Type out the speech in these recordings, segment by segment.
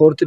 4th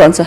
50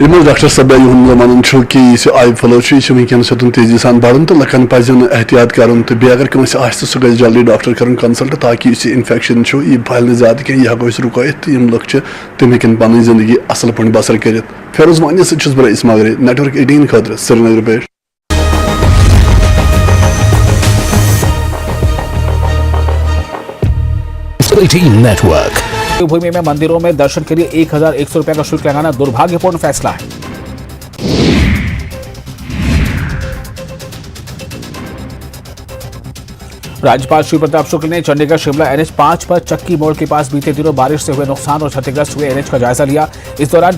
doctor صبیہ one کہ یہ eye flu ونکس ہوں تیزی سان بڑھن تو لکن پزن احتیاط کرن تو بیٚیہِ اگر کٲنٛسہِ آسہِ سُہ گژھِ جلدی ڈاکٹر کرن کنسلٹ تاکہ یہ انفیکشن یہ پھہلہِ زیادٕ کینٛہہ یہ ہٮ۪کو أسۍ رُکٲیِتھ تہٕ یِم لُکھ چھِ تِم ہٮ۪کن پنٕنۍ زندگی اصل پٲٹھۍ بسر کٔرِتھ. فیروز وانی سۭتۍ چھُس بہٕ رئیٖس مگرے نیٹورک 18 خٲطرٕ سرینگر پٮ۪ٹھ. نیٹورک. دیوبھومی میں مندروں میں درشن کے لیے 1100 روپے کا شلک لگانا دربھاگیہپورن فیصلہ ہے. راجپال شری پرتاپ شکل نے چنڈی گڑھ شملہ NH5 پر چکی موڑ کے پاس بیتے دنوں بارش سے ہوئے نقصان اور چھتیگرست ہوئے NH کا جائزہ لیا. اس دوران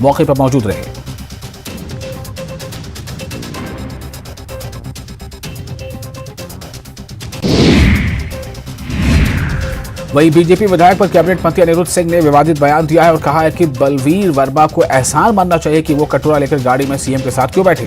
موقع پر موجود رہے. وہیں BJP ودھائک پر کیبنٹ منتری انیرودھ سنگھ نے ووادت بیان دیا ہے اور کہا ہے کہ بلویر ورما کو احسان ماننا چاہیے کہ وہ کٹورا لے کر گاڑی میں CM کے ساتھ کیوں بیٹھے.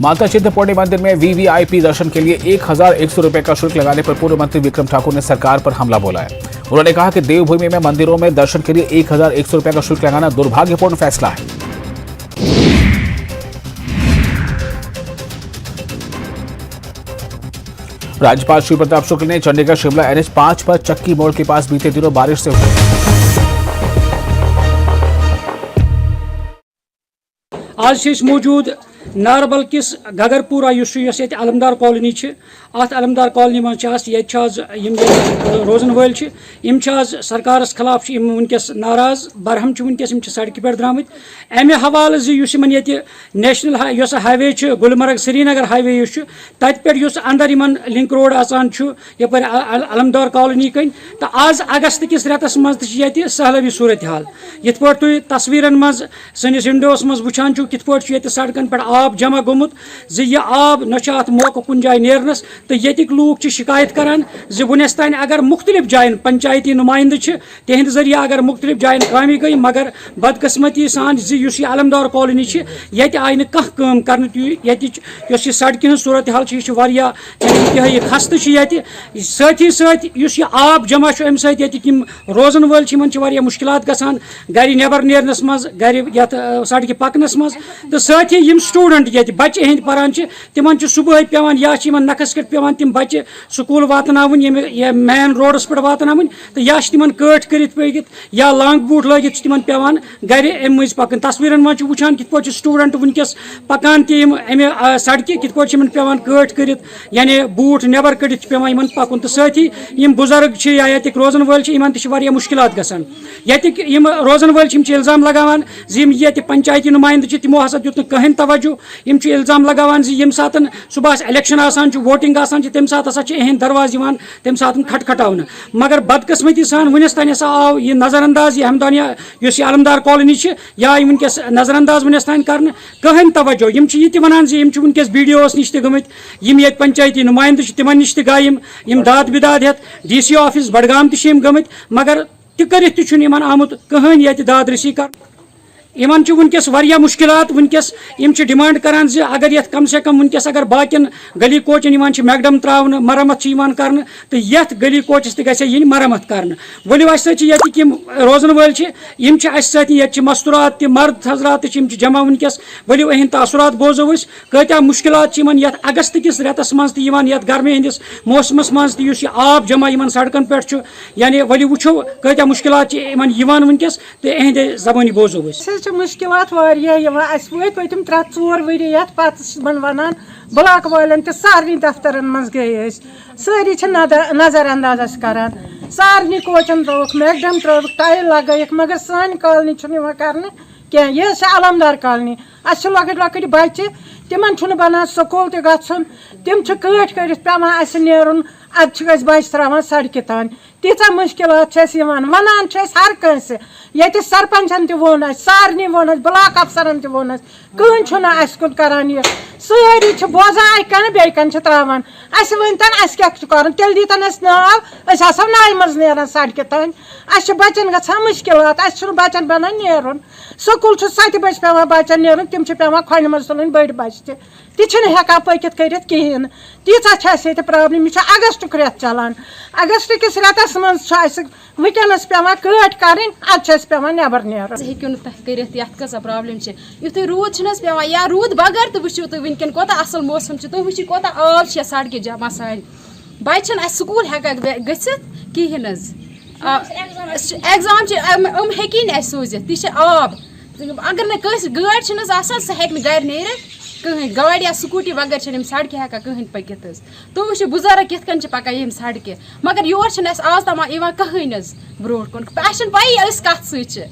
مالتا چنتپورنی مندر میں VVIP درشن کے لیے 1100 روپے کا شلک لگانے پر پورو منتری وکرم ٹھاکر نے سرکار پر حملہ بولا ہے. انہوں نے کہا کہ دیوبھومی میں مندروں میں درشن کے لیے 1100 روپے کا شلک لگانا دربھاگیہپورن فیصلہ ہے. راجپال شری پرتاپ شکل نے چنڈی گڑھ شملہ NH5 پر چکی موڑ کے پاس بیتے دنوں بارش سے آج موجود ناربل کس گگرپورہ اس علمدار کالونی ات علمدار کالونی من روزن ول سرکارس خلاف ونکس ناراض برہم ونکس سڑکہ پہ درامت امہ حوالہ یہ نیشنل ہائی وے گلمرگ سرینگر ہائی وے تت پہ اندر لنک روڈ آسان یپر علمدار کالونی کن تو آز اگست کس ریتس مز سہلابی صورت حال یت پہ تھی تصویرن مز سنس ونڈوس مز وچان کت پہ سڑکن پہ آب جمع گومت یہ آب نہ موقع کن جائے نیرنس تو یتک لوگ شکایت کران ونس تان اگر مختلف جائن پنچایتی نمائندہ تہند ذریعہ اگر مختلف جائن کامی گئی مگر بدقسمتی سان یہ علمدار کالونی یہ آئی کم کر سڑکہ ہز صورت حال یہ انتہائی خستہ ساتھی ساتھ آب جمع امہ سک روزن ول مشکلات گھان گھر نیبر نیرنس مز گھر یت سڑکہ پکنس مز تو ساتھی سٹوڈنٹ یہ بچہ ہند پران تمن صبح پیوان یا نقس کٹ پیوان تم بچہ سکول واتن مین روڈس پہ واتن تو یا تمن کٹ کرت پگت یا لانگ بوٹ لگت تمن پیوان گھر ام مز پکن تصویرن من وچان کت پہ سٹوڈنٹ ونکس پکان تم امہ سڑکہ کت پہ پیوان کٹ کرت یعنی بوٹ نیبر کڑت پیوان پکن تو ساتھی بزرگ یا یتک روزن ول تہ مشکلات گھان یتک روزن ول الزام لگاوان یہ پنچایتی نمائندہ تمو ہسا دیت کہین توجہ الزام لگاوان یم سات صبح الیکشن آسان ووٹنگ آسان تمہ سات ہسا اہند درواز تمہ سات کھٹکھٹاؤن مگر بدقسمتی سان ونس تان ہسا آو یہ نظر انداز یہ ہمدانیہ اس علمدار کالونی یا ونکس نظر انداز ونس تان کرنے کہین توجہ یہ ونان ونکس BDO نش گمت یہ پنچایتی نمائندہ تمن نش یم داد بداد ہت DC آفس بڈگام گمت مگر تہ کرت تہ آمت کہین یہ داد رسی کر ونکس مشکلات ونکس ڈیمانڈ کران اگر یت کم سے کم ونکس اگر باقین گلی کوچن میکڈم تراؤن مرمت کرنے تو یت گلی کوچس تہ گژھِ مرمت کرنے ولو اس سک روزن ول ست مستورات تہ مرد حضرات جمع ونکس ولو اہند تاثرات بوزو کتیا مشکلات یت اگست کس ریتس مز یت گرمی ہندس موسمس مز تہ آب جمع سڑکن پہ یعنی ولو وچھو کتیا مشکلات ونکس تو اہند زبانی بوزو مشکلات اس پتم 3-4 ؤری یت پتہ ونان بلاک والن تہ سارنی دفترن مز گئی ساری نظر انداز کران سارنی کوچن تروک میکڈم تروک ٹائل لگائک مگر سان کالنی کرنے کی یہ علمدار کالنی اَسہِ چھِ لۄکٕٹۍ لۄکٕٹۍ بَچہِ تِمن چھُنہٕ بَنان سکوٗل تہِ گژھُن تِم چھِ کٲٹھۍ کٔرِتھ پیٚوان اَسہِ نیرُن اَدٕ چھِ أسۍ بَچہِ ترٛاوان سڑکہِ تانۍ تیٖژاہ مُشکِلات چھِ اَسہِ یِوان وَنان چھِ أسۍ ہر کٲنٛسہِ ییٚتہِ سرپنچن تہِ ووٚن اَسہِ سارنٕے ووٚن اَسہِ بٕلاک افسرن تہِ ووٚن اَسہِ کٕہٕنۍ چھُنہٕ اَسہِ کُن کران یہِ سٲری چھِ بوزان اَکہِ کَنہٕ بیٚیہِ کَنہِ چھِ ترٛاوان اَسہِ ؤنۍتَن اَسہِ کیٛاہ چھُ کَرُن تیٚلہِ دیٖتَن اَسہِ ناو أسۍ آسو ناوِ منٛز نیران سڑکہِ تانۍ اَسہِ چھِ بَچن گژھان مُشکِلات اَسہِ چھُنہٕ بَچن بَنان نیرُن سکوٗل چھُ 7 بجہِ پیٚوان بَچن نیرُن تِم چھِ پیٚوان کھۄنہِ منٛز تُلٕنۍ بٔڑۍ بَچہِ تہِ چھِنہٕ ہٮ۪کان پٔکِتھ کٔرِتھ کِہیٖنۍ نہٕ تیٖژاہ چھِ اَسہِ ییٚتہِ پرٛابلِم یہِ چھُ اَگستُک رٮ۪تھ چلان اَگست کِس رٮ۪تَس منٛز چھُ اَسہِ وٕنکٮ۪نَس پیٚوان کٲٹۍ کَرٕنۍ اَدٕ چھُ اَسہِ پیٚوان نٮ۪بر نیرُن ہیٚکِو نہٕ تۄہہِ کٔرِتھ یَتھ کۭژاہ پرٛابلِم چھِ یُتھُے روٗد چھُنہٕ حظ پیٚوان یا روٗد بغٲر تہِ وٕچھِو تُہۍ وٕنکٮ۪ن کوتاہ اَصٕل موسم چھُ تُہۍ وٕچھِو کوتاہ آب چھِ سڑکہِ جمع سارِ بَچہِ چھِنہٕ اَسہِ سکوٗل ہٮ۪کان گٔژھِتھ کِہیٖنۍ حظ ایٚگزام چھِ یِم ہیٚکی نہٕ اَسہِ سوٗزِتھ تہِ چھِ آب اگر نہٕ کٲنٛسہِ گٲڑۍ چھِنہٕ حظ آسان سُہ ہیٚکہِ نہٕ گرِ نیٖرِتھ کٕہٕنۍ گاڑِ یا سکوٗٹی بغٲر چھِنہٕ یِم سڑکہِ ہٮ۪کان کٕہٕنۍ پٔکِتھ حظ تُہۍ وٕچھِو بُزرٕگ کِتھ کٔنۍ چھِ پَکان ییٚمہِ سڑکہِ مگر یور چھِنہٕ اَسہِ آز تام یِوان کٕہٕنۍ حظ برونٛٹھ کُن اَسہِ چھِنہٕ پَیی أسۍ کَتھ سۭتۍ چھِ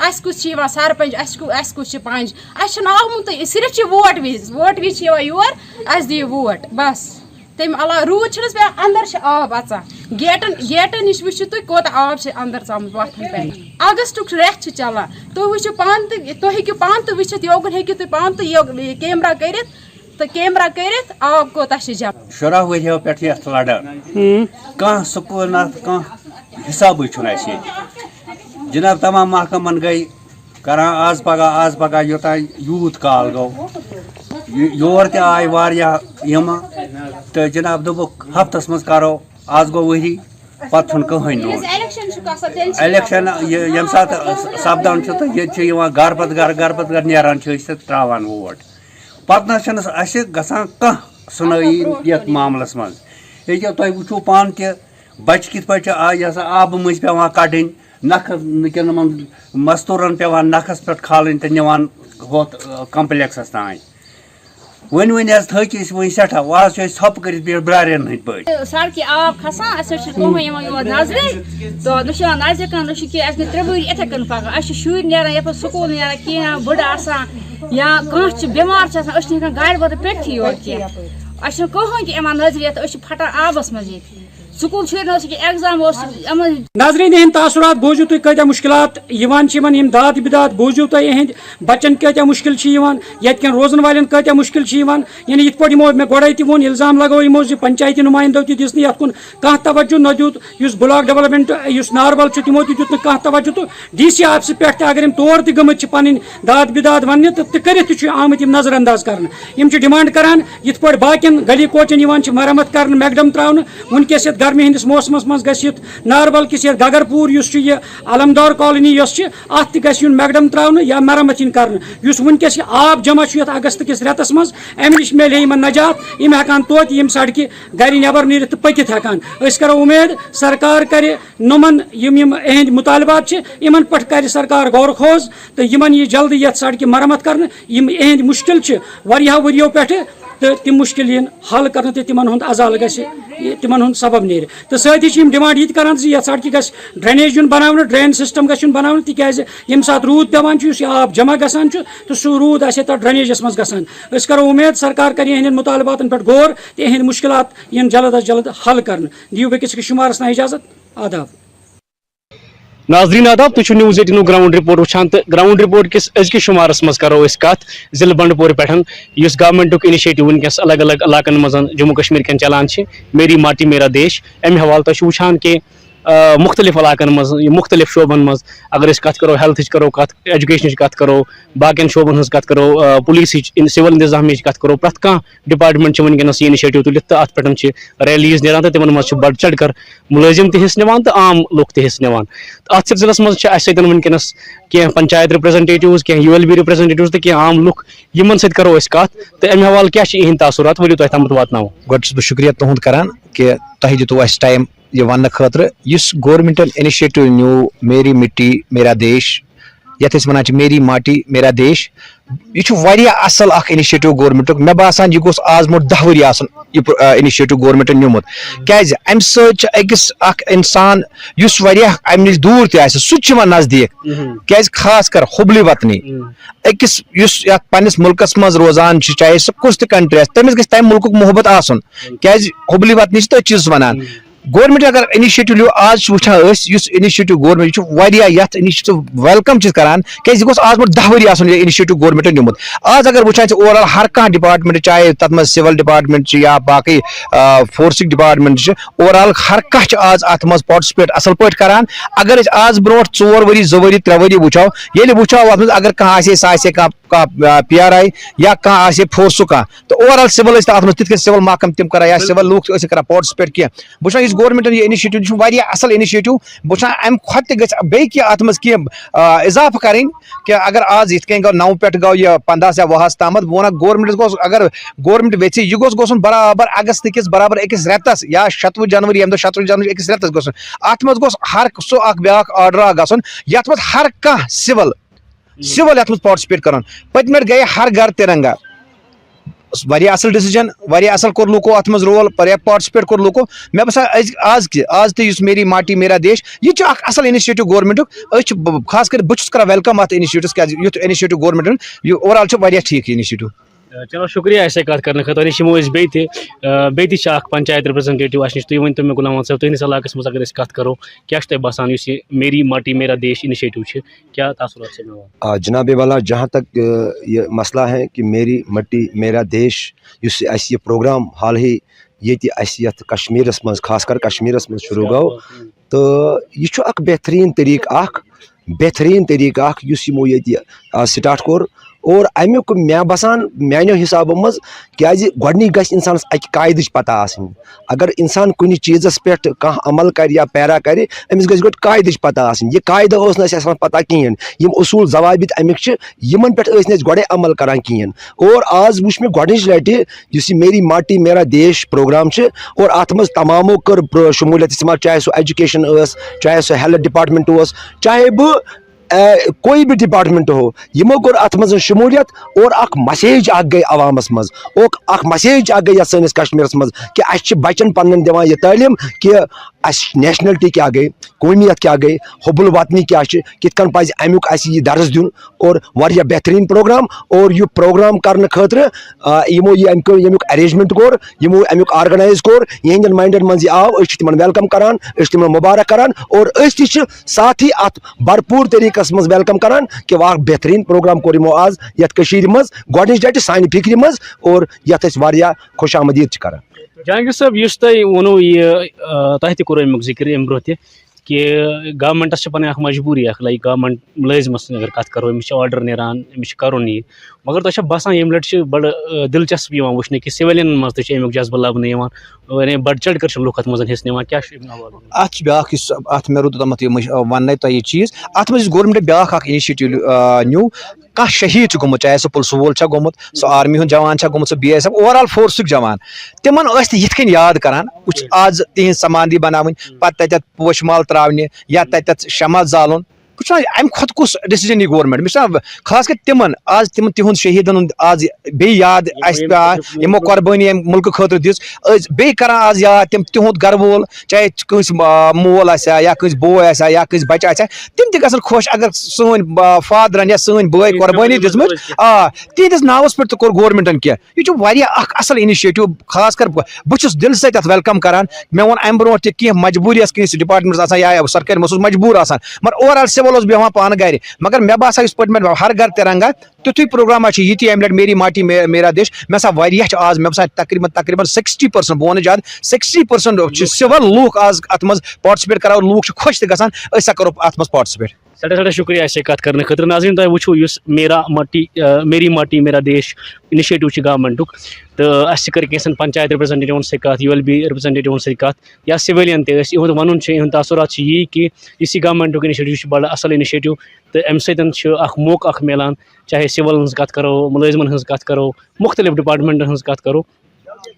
اَسہِ کُس چھِ یِوان سرپنچ اَسہِ کُس چھِ پنٛج اَسہِ چھُنہٕ آمُتٕے صرف چھِ ووٹ وِزِ چھِ یِوان یور اَسہِ دِیِو ووٹ بَس تَمہِ علاوٕ روٗد چھِنہٕ حظ پیٚوان اَندَر چھِ آب اَژان گیٹَن نِش وٕچھِو تُہۍ کوتاہ آب چھِ اَندَر ژامُت وَتھن پٮ۪ٹھ اَگستُک رٮ۪تھ چھُ چلان تُہۍ وٕچھِو پانہٕ تہِ تُہۍ ہیٚکِو پانہٕ تہِ وٕچھِتھ یوکُن ہیٚکِو تُہۍ پانہٕ تہِ کیمرا کٔرِتھ آب کوتاہ چھِ جمع 10 ؤریو پٮ۪ٹھ یَتھ لڑان کانٛہہ سکوٗل نہ کانٛہہ حِسابٕے چھُنہٕ اَسہِ ییٚتہِ جِناب تمام محکمن گٔے کران آز پگاہ یوٚتانۍ یوٗت کال گوٚو یور تہِ آے واریاہ یِمہٕ تہٕ جِناب دوٚپُکھ ہفتس منٛز کرو آز گوٚو ؤری پتہٕ چھُنہٕ کٕہٕنۍ نوٚن الیکشن ییٚمہِ ساتہٕ سپدان چھُ تہٕ ییٚتہِ چھِ یِوان گرٕ پتہٕ گرٕ نیران چھِ أسۍ تہٕ ترٛاوان ووٹ پتہٕ نہ چھُنہٕ اَسہِ گژھان کانٛہہ سُنٲیی یَتھ معاملس منٛز ییٚکیٛاہ تۄہہِ وٕچھو پانہٕ تہِ بچہِ کِتھ پٲٹھۍ چھِ یہِ ہسا آبہٕ مٔنٛزۍ پیٚوان کَڑٕنۍ نکھٕ یِمن مستوٗرن پیٚوان نکھس پٮ۪ٹھ کھالٕنۍ تہٕ نِوان ہُتھ کمپلیکسس تانۍ ؤنۍ حظ تھٔکۍ أسۍ وۄنۍ سٮ۪ٹھاہ وۄنۍ حظ چھِ أسۍ ژھۄپہٕ کٔرِتھ بیٚیہِ برارٮ۪ن ہٕنٛدۍ پٲٹھۍ سڑکہِ آب کھسان اَسہِ حظ چھِ کٕہٕنۍ یِوان یور نظرِ تہٕ نہ چھِ یِوان نظرِ کانٛہہ نہ چھِ کینٛہہ اَسہِ گٔے 3 ؤری یِتھَے کٔنۍ پَکان اَسہِ چھِ شُرۍ نیران یَپٲرۍ سکوٗل نیران کینٛہہ بٕڑٕ آسان یا کانٛہہ چھِ بٮ۪مار چھِ آسان أسۍ چھِنہٕ ہٮ۪کان گاڑِ وٲتِتھ پٮ۪ٹھٕے یور کینٛہہ اَسہِ چھِنہٕ کٕہٕنۍ تہِ یِوان نظرِ یَتھ أسۍ چھِ پھٹان آبَس منٛز ییٚتہِ سکوٗل شُرٮ۪ن اوس ییٚکیٛاہ ایٚگزام اوس یِمن ناظریٖن ہٕنٛدۍ تاثرات بوٗزِو تُہۍ کۭتیاہ مُشکِلات یِوان چھِ یِمن یِم داد بِداد بوٗزِو تُہۍ یِہٕنٛدۍ بَچن کۭتیاہ مُشکِل چھِ یِوان ییٚتہِ کٮ۪ن روزن والٮ۪ن کۭتیاہ مُشکِل چھِ یِوان یعنی یِتھ پٲٹھۍ یِمو مےٚ گۄڈَے تہِ ووٚن اِلزام لگوو یِمو زِ پنچایتی نُمایندو تہِ دِژ نہٕ یَتھ کُن کانٛہہ توجہ نہ دیُت یُس بلاک ڈیولپمنٹ یُس ناربل چھُ تِمو تہِ دیُت نہٕ کانٛہہ توجہ تہٕ ڈی سی آفسہٕ پٮ۪ٹھ تہِ اگر یِم تور تہِ گٔمٕتۍ چھِ پَنٕنۍ داد بِداد وَننہِ تہٕ کٔرِتھ تہِ چھُ آمٕتۍ یِم نظر انداز کرنہٕ یِم چھِ ڈِمانڈ کران یِتھ پٲٹھۍ باقین گلی کوچن یِوان چھِ مرمت کرنہٕ میکڈم تراونہٕ وٕنکیٚس یَتھ گرمی ہِنٛدِس موسمس منٛز گژھِ یُتھ ناربل کِس یَتھ گگرپوٗر یُس چھُ یہِ علمدار کالنی یۄس چھِ اَتھ تہِ گژھِ یُن میکڈم تراونہٕ یا مرمت یِن کرنہٕ یُس وٕنکیٚس یہِ آب جمع چھُ یَتھ اگست کِس رٮ۪تس منٛز اَمہِ نِش میلہِ ہے یِمن نجات یِم ہٮ۪کان توتہِ یِم سڑکہِ گرِ نٮ۪بر نیٖرِتھ تہٕ پٔکِتھ ہٮ۪کان أسۍ کرو اُمید سرکار کرِ نۄمن یِم یِہٕنٛدۍ مُطالبات چھِ یِمن پٮ۪ٹھ کرِ سرکار غور خوض تہٕ یِمن یی جلدی یَتھ سڑکہِ مرمت کرنہٕ یِم یِہٕنٛدۍ مُشکِل چھِ واریاہو ؤرۍیو پٮ۪ٹھٕ تہٕ تِم مُشکِل یِن حل کرنہٕ تہٕ تِمن ہُنٛد عزالہٕ گژھِ تِمن ہُنٛد سبب نیرِ تہٕ سۭتی چھِ یِم ڈِمانڈ یہِ تہِ کران زِ یَتھ سڑکہِ گژھِ ڈرٛینیج یُن بناونہٕ ڈرٛین سِسٹم گژھِ یُن بناونہٕ تِکیازِ ییٚمہِ ساتہٕ روٗد پیٚوان چھُ یُس یہِ آب جمع گژھان چھُ تہٕ سُہ روٗد آسہِ ہے تَتھ ڈرٛینیجَس منٛز گژھان أسۍ کرو اُمید سرکار کرِ یِہٕنٛدٮ۪ن مُطالباتن پٮ۪ٹھ غور تہٕ یِہٕنٛدۍ مُشکِلات یِن جلد از جلد حل کرنہٕ دِیِو بیٚکِس أکِس شُمارس تام اِجازت آداب ناظرین آداب تُہۍ چھِو News 18 گراؤنڈ رپورٹ وٕچھان تہٕ گراؤنڈ رپورٹ کِس أزکِس شُمارس منٛز کرو أسۍ کتھ ضلعہٕ بنڈپور پٮ۪ٹھ یُس گورمنٹُک انِشیٹِو وٕنکیٚس الگ الگ علاقن منٛز جموں کشمیٖر کٮ۪ن چلان چھِ میری ماٹی میرا دیش امہِ حوالہٕ تُہۍ چھِو وٕچھان کہِ مختلف علاقن منٛز مختلف شعبن منٛز اگر أسۍ کتھ کرو ہیلتھٕچ کرو کتھ ایجوکیشنٕچ کتھ کرو باقین شعبن ہٕنٛز کتھ کرو پُلیٖسٕچ سِول انتظامٕچ کتھ کرو پرٛٮ۪تھ کانٛہہ ڈپارٹمنٹ چھِ وٕنکیٚنس یہِ انِشیٹِو تُلِتھ تہٕ اتھ پٮ۪ٹھ چھِ ریلیٖز نیران تہٕ تِمن منٛز چھِ بڑٕ چڑھ کر مُلٲزِم تہِ حِصہٕ نِوان تہٕ عام لُکھ تہِ حِصہٕ نِوان اتھ سلسلس منٛز چھِ اَسہِ سۭتۍ وٕنکیٚنس کینٛہہ پنچایت رِپرزنٹیٹِوٕز کینٛہہ ULB رِپرزنٹیٹِوٕز تہٕ کینٛہہ عام لُکھ یِمن سۭتۍ کرو أسۍ کتھ تہٕ امہِ حوالہٕ کیاہ چھِ یِہٕنٛدۍ تاثرات ؤلِو تۄہہِ تامَتھ واتناوو گۄڈٕ چھُس بہٕ شُکریہ تُہُنٛد کران کہِ تۄہہِ دِتوٗ اَسہِ ٹایم یہِ وَننہٕ خٲطرٕ یُس گورمنٹن اِنِشیٹِو نیوٗ میری مٹی میرا دیش یَتھ أسۍ وَنان چھِ میری ماٹی میرا دیش یہ واریاہ اصل اخ انیشیٹو گورمنٹک مے باسان یہ گوس آز موٹ 10 ؤری آسن یہ انیشیٹو گورمنٹن نمت کیازِ امہ سۭتۍ چھُ أکِس اکھ انسان یُس واریاہ امہِ نِش دوٗر تہِ آسہِ سُہ تہِ چھُ یِوان نزدیٖک کیازِ خاص کر حُبلہِ وطنی أکِس یُس یتھ پننس مُلکس منٛز روزان چھُ چاہے سُہ کُس تہِ کنٹری آسہِ تٔمِس گژھِ تمہِ مُلکُک محبت آسُن کیازِ حُبلہِ وطنی چھِ تٔتھۍ چیٖزس ونان گورمنٹ اگر انیشیٹو لیو آج وچھان اس انیشیٹو گورمنٹ یہ یتھ انیشیٹو ویلکم کران کیازِ یہ گوس آز برونٛٹھ 10 ؤری آسُن یہ انیشیٹو گورمنٹن نمت آز اگر وچھان اوور آل ہر کانٛہہ ڈپارٹمنٹ چاہے تتھ منٛز سول ڈپارٹمنٹ یا باقی فورسک ڈپارٹمنٹ اوور آل ہر کانٛہہ آز اتھ منٛز پاٹسپیٹ اصل پٲٹھۍ کران اگر أسۍ آز برونٛٹھ 4 ؤری 2 ؤری 3 ؤری وچھو ییٚلہِ وچھو اتھ منٛز اگر کانٛہہ آسہِ سُہ آسہِ کانٛہہ پی آر آی یا کانٛہہ آسہِ فورسُک کانٛہہ تہٕ اوور آل سِول ٲسۍ اتھ منٛز تِتھ کٔنۍ سِول محکم تِم کران یا سِول لوٗکھ ٲسۍ کران پاٹسپیٹ کینٛہہ بہٕ وٕچھان یُس گورمنٹن یہ انیشیٹو یہ واریاہ اصل انیشیٹو بہٕ وٕچھان امہِ کھۄتہٕ تہِ گژھِ بیٚیہِ کینٛہہ اتھ منٛز کینٛہہ اضافہٕ کرٕنۍ کہِ اگر آز یِتھ کٔنۍ گوٚو 9 پٮ۪ٹھ گوٚو یہِ 15 یا 20 تامتھ بہٕ ونکھ گورمنٹس گوٚژھ اگر گورمنٹ ویژھِ یہِ گوٚژھ گژھُن برابر اگست کِس برابر أکِس رٮ۪تس یا 27 جنوری ییٚمہِ دۄہ 27 جنوری أکِس رٮ۪تس گژھُن اتھ منٛز گوٚژھ ہر سُہ اکھ بیاکھ آرڈر اکھ گژھُن یتھ منٛز ہر کانٛہہ سِول یتھ منٛز پاٹسپیٹ کرن پٔتمہِ لٹہِ گٔیے ہر گھر ترنگا واریاہ اصل ڈیسیجن واریاہ اصل کوٚر لوٗکو اتھ منٛز رول واریاہ پاٹسپیٹ کوٚر لوٗکو مےٚ باسان آز تہِ یُس میری ماٹی میرا دیش یہِ چھُ اکھ اصل انیشیٹو گورمنٹُک أسۍ چھِ خاص کر بہٕ چھُس کران ویلکم اتھ انیشیٹوس کیازِ یُتھ انیشیٹو گورمنٹن یہِ اوور آل چھُ واریاہ ٹھیٖک انیشیٹو چلو شکریہ ایسے کت کرنے خاطر یمو بیٚیہِ اکھ پنچایت رِپرزنٹیٹو اسہِ نِش تُہۍ ؤنتو مےٚ غلام صٲب تُہنٛدِس علاقس منٛز اگر أسۍ کتھ کرو کیاہ چھُ تۄہہِ باسان یُس یہِ میری ماٹی میرا دیش انیشیٹو چھِ کیاہ تاثرات چھِ مےٚ جناب والا جہاں تک یہ مسئلہ ہے کہ میری مٹی میرا دیش اس یہ پروگرام حال ہی یہ کشمیرس مز خاص کر کشمیرس مز شروع گو تو یہ اک بہترین طریقہ اخ یس یمو یہ سٹارٹ کور اور امیک مے باسان میانو حساب مز کیازِ گۄڈنِچ گژھِ انسانس اکہِ قاعدٕچ پتہ آسٕنۍ اگر انسان کُنہِ چیٖزس پٮ۪ٹھ کانٛہہ عمل کرِ یا پیرا کرِ أمِس گژھِ گۄڈٕ قاعدٕچ پتہ آسٕنۍ یہِ قاعدٕ اوس نہٕ اَسہِ آسان پتہ کِہیٖنۍ یِم اصوٗل ضوابط امیِکۍ چھِ یِمن پٮ۪ٹھ ٲسۍ نہٕ أسۍ گۄڈے عمل کران کِہیٖنۍ اور آز وٕچھ مےٚ گۄڈنِچ لٹہِ یُس یہِ میری ماٹی میرا دیش پروگرام چھِ اور اتھ منٛز تمامو کٔر شموٗلیت استعمال چاہے سُہ ایجوکیشن ٲس چاہے سُہ ہیلتھ ڈپارٹمنٹ اوس چاہے بہٕ کوئی بھی ڈپارٹمنٹ ہو یمو کوٚر اتھ منٛز شمولیت اور اکھ مسیج اکھ گٔے عوامس منٛز اکھ مسیج اکھ گٔے یتھ سٲنِس کشمیرس منٛز کہ اسہِ چھِ بچن پننٮ۪ن دِوان یہِ تعلیٖم کہ اسہِ نیشنلٹی کیاہ گٔے قومیت کیاہ گٔے حُبل وطنی کیاہ چھِ کِتھ کٔنۍ پزِ امیُک اسہِ یہِ درس دیُن اور واریاہ بہتریٖن پروگرام اور یہِ پروگرام کرنہٕ خٲطرٕ یمو ییٚمیُک ارینجمنٹ کوٚر یمو امیُک آرگنایز کوٚر یِہنٛدٮ۪ن ماینڈن منٛز یہِ آو أسۍ چھِ تِمن ویلکم کران أسۍ چھِ تِمن مُبارک کران اور أسۍ تہِ چھِ ساتھ ہی اتھ بھرپوٗر طریٖقس منٛز ویلکم کران کہ اکھ بہتریٖن پروگرام کوٚر یمو آز یتھ کٔشیٖرِ منٛز گۄڈنِچ لٹہِ سانہِ فکرِ منٛز اور یتھ أسۍ واریاہ خۄش آمدید چھِ کران جہانگیر صٲب یُس تۄہہِ ووٚنوُ یہِ تۄہہِ تہِ کوٚروٕ امیُک ذِکر امہِ برونٛہہ تہِ کہ گورمنٹس چھِ پنٕنۍ اکھ مجبوٗری اکھ لایک گورمنٹ مُلٲزمس سٕنٛز اگر کتھ کرو أمِس چھِ آرڈر نیران أمِس چھُ کرُن یہِ مگر تۄہہِ چھا باسان ییٚمہِ لٹہِ چھِ بڑٕ دلچسپ یِوان وٕچھنہٕ کہِ سِوِلین منٛز تہِ چھُ امیُک جذبہٕ لبنہٕ یِوان بڑٕ چڑھ کر چھِ لُکھ اتھ منٛز حصہٕ نِوان کیاہ چھُ اتھ چھُ بیاکھ یُس اتھ مےٚ روٗد اوٚتامتھ وننے تۄہہِ یہِ چیٖز اتھ منٛز یُس گورمنٹ بیاکھ اکھ انیشیٹو نیوٗ کانٛہہ شہیٖد چھُ گوٚمُت چاہے سُہ پُلسہٕ وول چھا گوٚمُت سُہ آرمی ہُنٛد جوان چھا گوٚمُت سُہ B S F overall فورسُک جوان تِمن ٲسۍ نہٕ یِتھ کٔنۍ یاد کران وٕچھ آز تِہنٛز سماندی بناوٕنۍ پتہٕ تتٮ۪تھ پوشہٕ مال تراونہِ یا تتٮ۪تھ شمع زالُن بہٕ چھُس امہِ کھۄتہٕ کُس ڈیسیجن نی گورمنٹ مےٚ چھُ خاص کر تِمن آز تِہُنٛد شہیٖدن ہُنٛد آز بیٚیہِ یاد اسہِ یِمو قۄربٲنی امہِ مُلکہٕ خٲطرٕ دِژ أسۍ بیٚیہِ کران آز یاد تِہُنٛد گرٕ وول چاہے کٲنٛسہِ مول آسہِ ہا یا کٲنٛسہِ بوے آسہِ ہا یا کٲنٛسہِ بچہِ آسہِ ہا تِم تہِ گژھن خۄش اگر سٲنۍ فادرن یا سٲنۍ بٲے قۄربٲنی دِژمٕژ تِہنٛدِس ناوس پٮ۪ٹھ تہِ کوٚر گورمنٹن کینٛہہ یہِ چھُ واریاہ اکھ اصل انیشیٹو خاص کر بہٕ چھُس دِلہٕ سۭتۍ اتھ ویلکم کران مےٚ ووٚن امہِ برونٛٹھ تہِ کینٛہہ مجبوٗری ٲس کٲنٛسہِ ڈپارٹمنٹس آسان یا سرکٲرۍ منٛز اوس مجبوٗر آسان مگر اوور آل سِول اوس بیٚہوان پانہٕ گرِ مگر مےٚ باسان یِتھ پٲٹھۍ ہر گھر ترنگا تیُتھُے پروگراما چھُ یہِ تہِ امہِ لٹہِ میری ماٹی میرا دیش مےٚ باسان واریاہ چھِ آز مےٚ باسان تقریٖبن 60% بہٕ وَنہٕ زیادٕ 60% چھِ سِول لوٗکھ آز اتھ منٛز پاٹسپیٹ کران لوٗکھ چھِ خۄش تہِ گژھان أسۍ ہسا کرو اتھ منٛز پاٹسپیٹ سٮ۪ٹھاہ شُکریہ اَسہِ سۭتۍ کتھ کرنہٕ خٲطرٕ ناظریٖن تۄہہِ وٕچھو یُس میری ماٹی میرا دیش اِنِشیٹِو چھُ گورمنٹُک تہٕ اَسہِ کٔر کینٛژھن پنچایت رِپرزنٹیٹِوَن سۭتۍ کتھ یوٗ ایل بی رِپرزنٹیٹِوَن سۭتۍ کتھ یا سِوِلین تہِ ٲسۍ یِہُنٛد وَنُن چھُ یِہُنٛد تاثرات چھِ یی کہِ یُس یہِ گورمنٹُک اِنِشیٹِو چھُ بڑٕ اصل اِنِشیٹِو تہٕ امہِ سۭتۍ چھُ اکھ موقعہٕ اکھ مِلان چاہے سِول ہٕنٛز کتھ کرو مُلٲزمن ہٕنٛز کتھ کرو مُختٔلِف ڈپارٹمنٹن ہٕنٛز کتھ کرو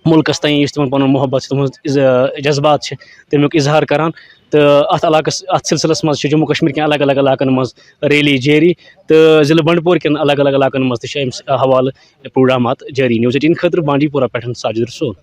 ملکس تین تمن پن محبت جذبات تمیک اظہار کران تو ات سلسلس مز جموں کشمیر کن الگ الگ علاقن مز ریلی جاری تو ضلع بنڈپور کن الگ الگ علاقن مز حوالہ پروگرامات جاری News18 خاطر بانڈی پورہ پہ ساجد رسول.